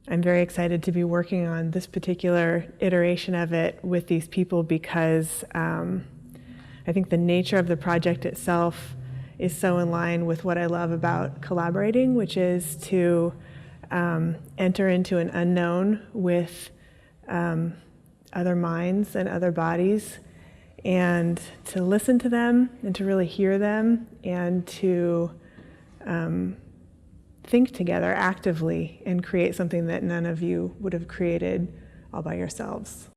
I'm very excited to be working on this particular iteration of it with these people because I think the nature of the project itself is so in line with what I love about collaborating, which is to enter into an unknown with other minds and other bodies, and to listen to them and to really hear them and to think together actively and create something that none of you would have created all by yourselves.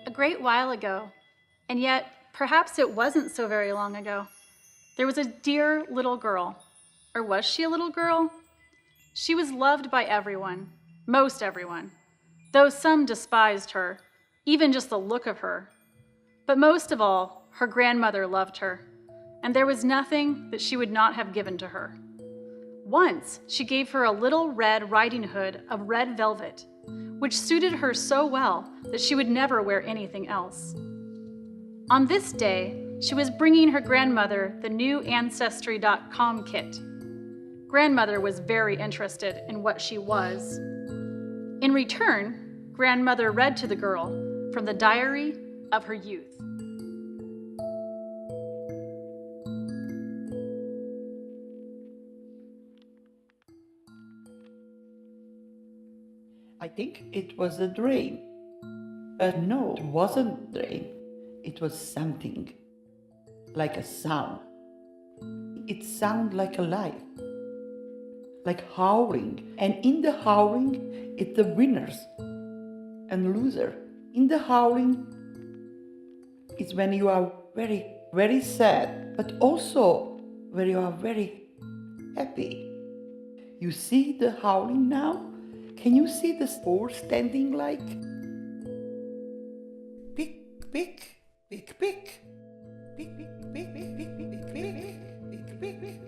A great while ago, and yet perhaps it wasn't so very long ago, there was a dear little girl. Or was she a little girl? She was loved by everyone, most everyone, though some despised her, even just the look of her. But most of all, her grandmother loved her, and there was nothing that she would not have given to her. Once, she gave her a little red riding hood of red velvet, which suited her so well that she would never wear anything else. On this day, she was bringing her grandmother the new Ancestry.com kit. Grandmother was very interested in what she was. In return, grandmother read to the girl from the diary of her youth. I think it was a dream. No, it wasn't a dream. It was something, like a sound. It sounded like a life, like howling. And in the howling, it's the winners and loser. In the howling, it's when you are very, very sad, but also when you are very happy. You see the howling now? Can you see the spore standing like? Pick, pick, pick, pick. Pick, pick, pick, pick, pick, pick, pick, pick, pick, pick.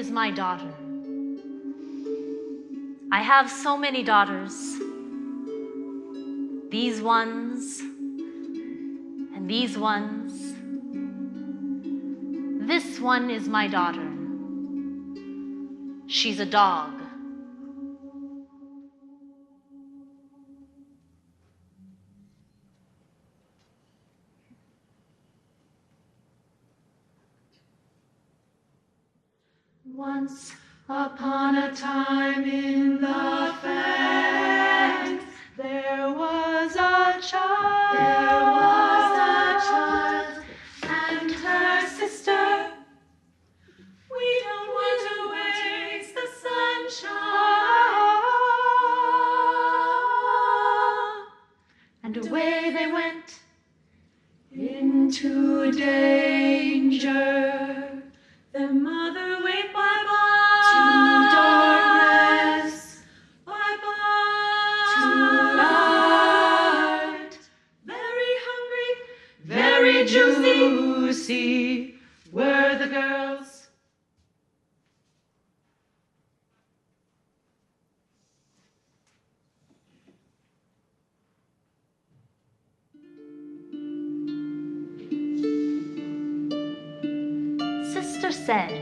is my daughter. I have so many daughters. These ones, and these ones. This one is my daughter. She's a dog. Once upon a time in the fen, there was a child. There was a child and her sister. We don't want to waste the sunshine. And away they went into danger. Their mother waved bye-bye to darkness, bye-bye to light. Very hungry, very juicy were the girls. Sister said,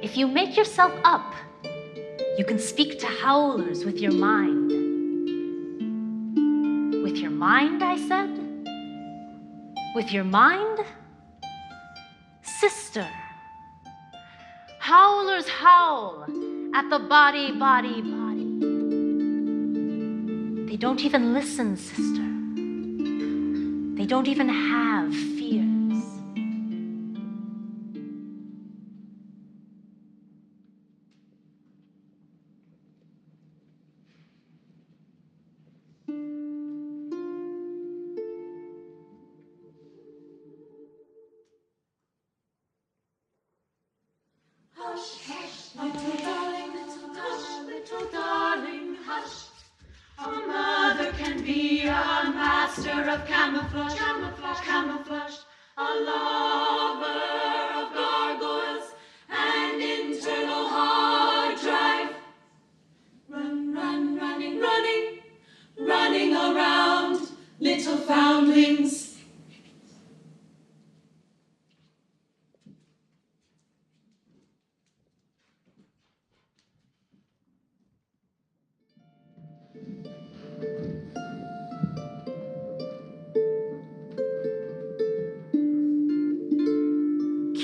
if you make yourself up, you can speak to howlers with your mind. With your mind, I said? With your mind? Sister, howlers howl at the body, body, body. They don't even listen, sister. They don't even have fears. Little darling, hush. A mother can be a master of camouflage, camouflage, camouflage. A lover of gargoyles and internal hard drive. Running around, little foundlings.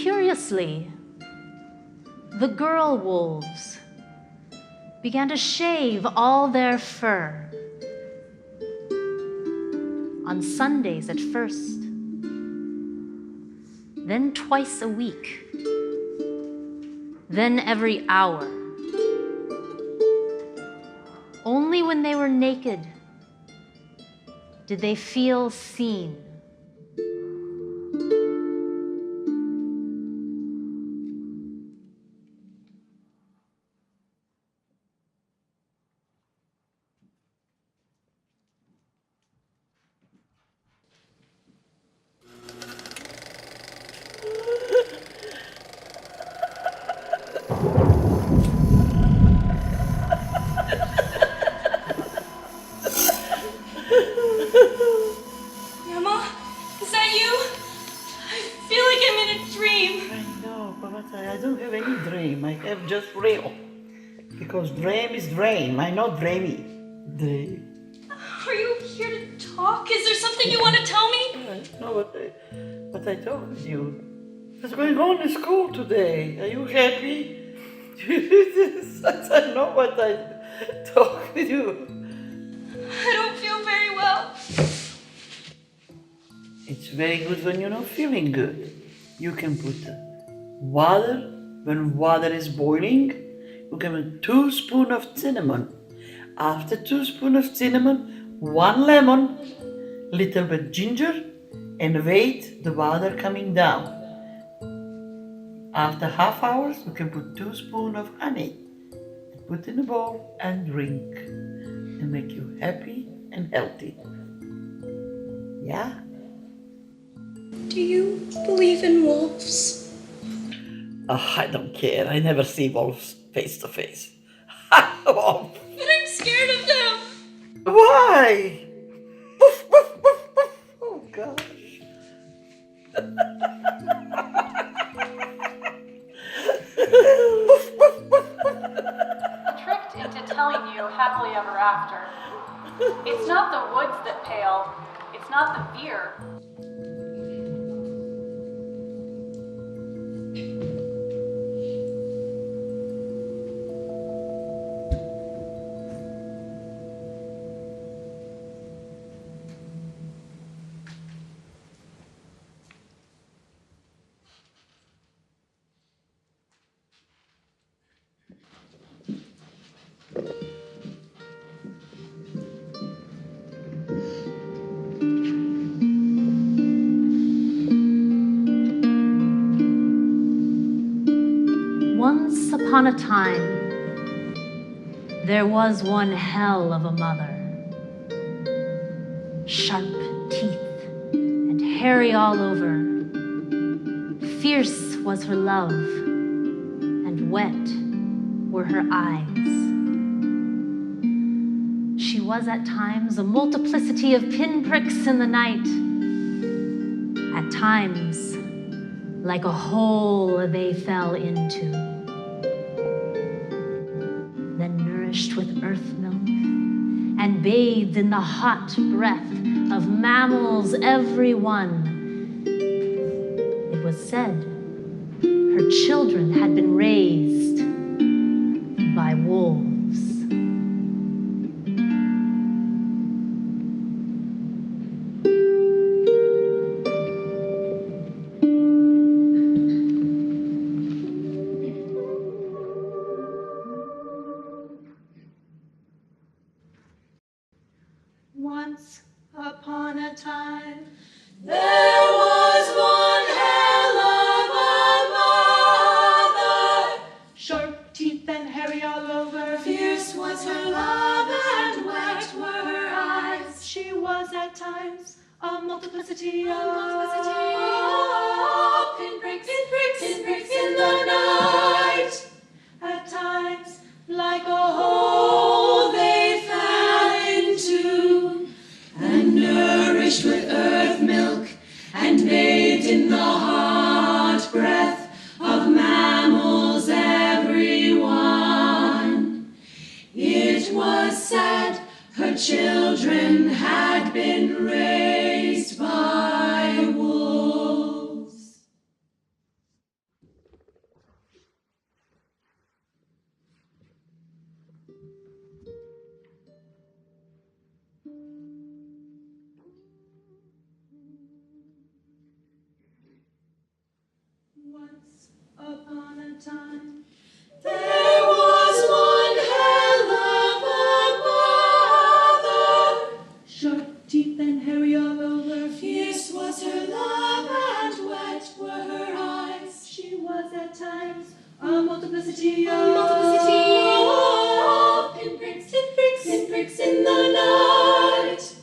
Curiously, the girl wolves began to shave all their fur. On Sundays at first, then twice a week, then every hour. Only when they were naked did they feel seen. Grandma, is that you? I feel like I'm in a dream. I know, but I don't have any dream. I have just real. Because dream is dream. I know dreamy. Dream. Are you here to talk? Is there something you want to tell me? I know what I told you. What's going on in school today? Are you happy? I know what I talked to you. I don't feel very well. It's very good when you're not feeling good. You can put water, when water is boiling, you can put 2 spoons of cinnamon. After 2 spoons of cinnamon, 1 lemon, little bit ginger, and wait the water coming down. After half hours, you can put 2 spoons of honey, put in a bowl and drink, and make you happy and healthy. Yeah? Do you believe in wolves? I don't care. I never see wolves face to face. Wolf. But I'm scared of them. Why? Woof, woof, woof, woof. Oh gosh. Woof, woof, woof. Tricked into telling you happily ever after. It's not the woods that pale, it's not the fear. Once upon a time, there was one hell of a mother. Sharp teeth and hairy all over. Fierce was her love, and wet were her eyes. She was at times a multiplicity of pinpricks in the night. At times, like a hole they fell into. Then nourished with earth milk and bathed in the hot breath of mammals every one. It was said her children had been raised by wolves. Once upon a time, There was one hell of a mother. sharp teeth and hairy all over. Fierce was her love and wet were her eyes. She was at times a multiplicity A of multiplicity of pinpricks in the night. At times, like a hole they fell into, And nourished with earth milk and bathed in the hot breath of mammals every one. It was said her children had been raised by wolves. once upon a time. There was one hell of a mother. Sharp teeth and hairy all over. Fierce was her love and wet were her eyes. She was at times a multiplicity A multiplicity of pinpricks in the night.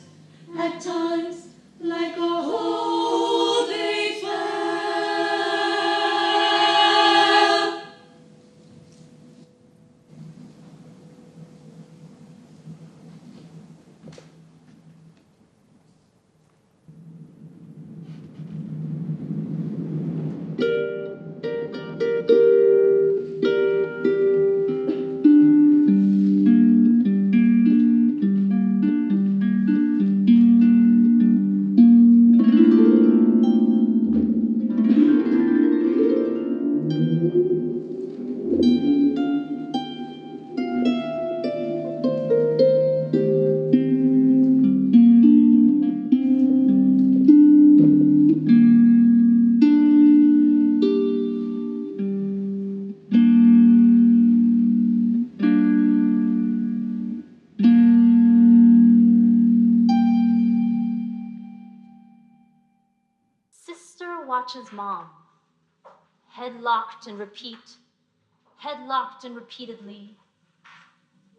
At times, like a hole they fell. Sister watches mom. Head locked and repeat. Head locked and repeatedly.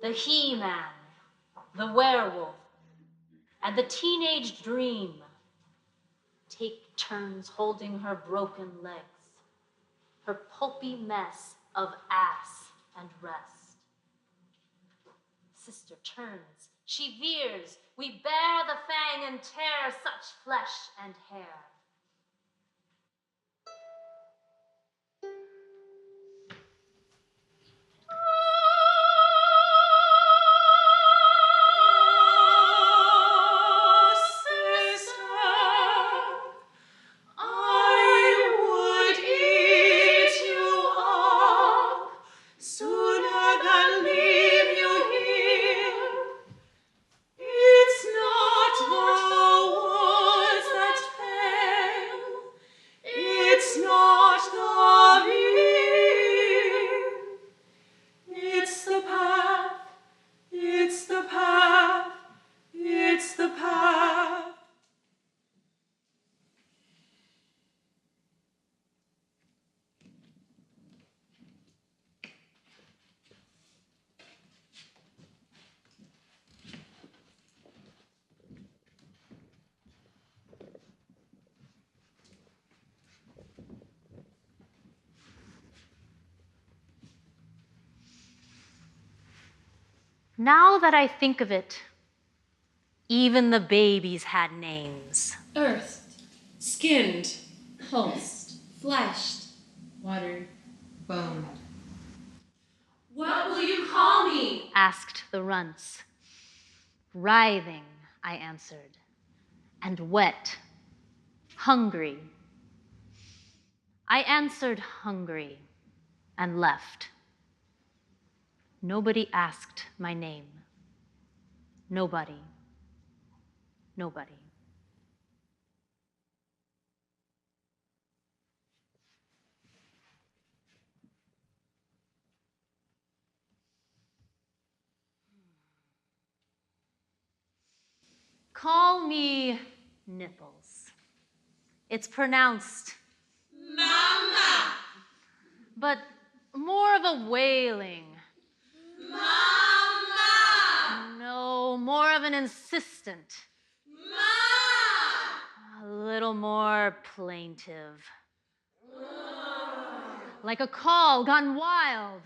The he-man, the werewolf, and the teenage dream take turns holding her broken legs, her pulpy mess of ass and rest. Sister turns, she veers, we bear the fang and tear such flesh and hair. Now that I think of it, even the babies had names. Earthed, skinned, pulsed, fleshed, watered, boned. What will you call me? Asked the runts. Writhing, I answered, and wet, hungry. I answered hungry and left. Nobody asked my name. Nobody. Nobody. Call me Nipples. It's pronounced Mama! but more of a wailing. Mama! No, more of an insistent. Ma! A little more plaintive. Like a call gone wild.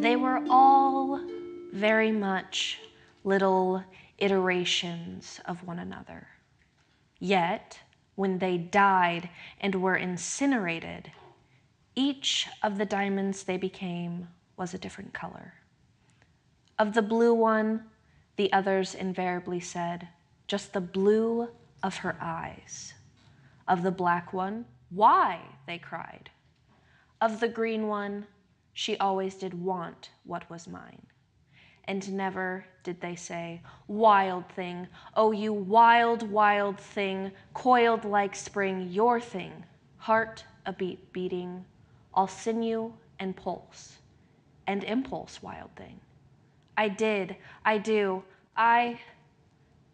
They were all very much little iterations of one another. Yet, when they died and were incinerated, each of the diamonds they became was a different color. Of the blue one, the others invariably said, just the blue of her eyes. Of the black one, why, they cried. Of the green one, she always did want what was mine. And never did they say, wild thing, oh you wild, wild thing, coiled like spring, your thing, heart a beat beating, all sinew and pulse, and impulse, wild thing. I did, I do,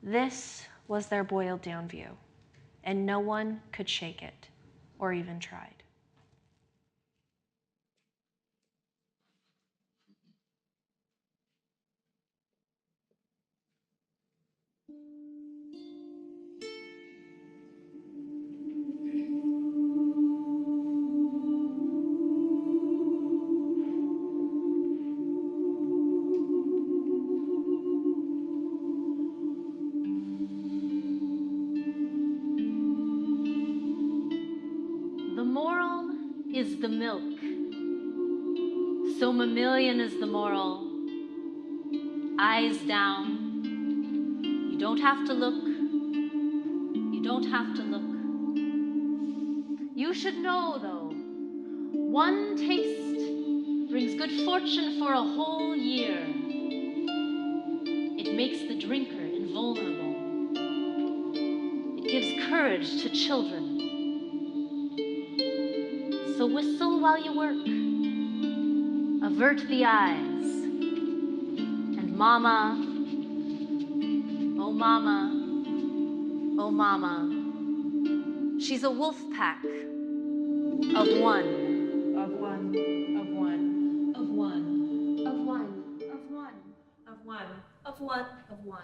this was their boiled down view, and no one could shake it, or even tried. is the milk. So mammalian is the moral. Eyes down. You don't have to look. You don't have to look. You should know, though, one taste brings good fortune for a whole year. It makes the drinker invulnerable. It gives courage to children. So whistle while you work. Avert the eyes. And mama, oh mama, oh mama, she's a wolf pack of one. Of one, of one, Of one. Of one. of one, of one, Of one. of one.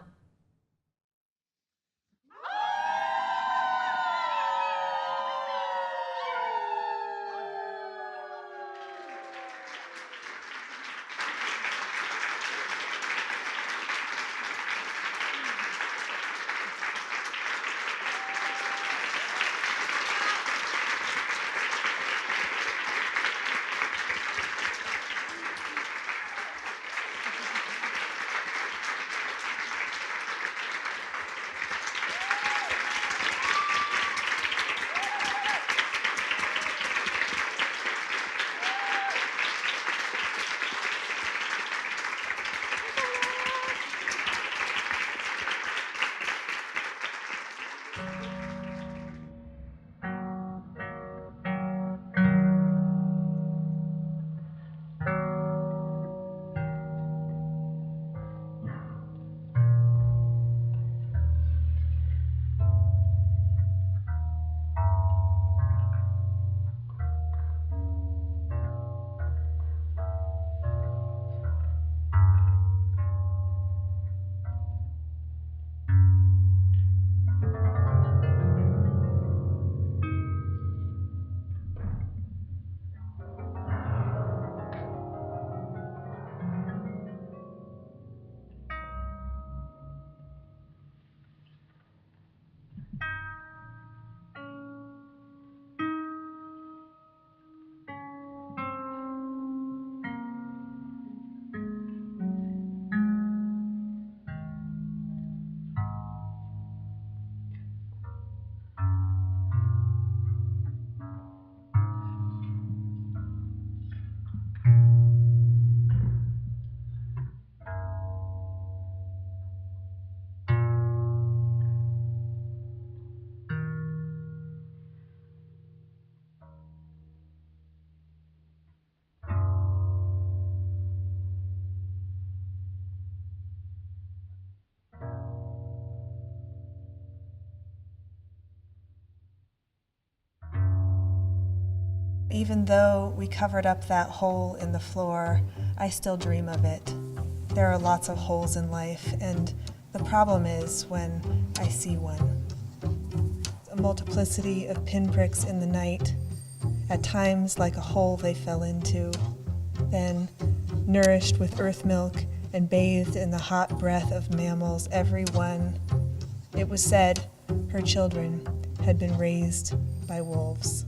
Even though we covered up that hole in the floor, I still dream of it. There are lots of holes in life, and the problem is when I see one. A multiplicity of pinpricks in the night, at times like a hole they fell into, then nourished with earth milk and bathed in the hot breath of mammals, every one, it was said, her children had been raised by wolves.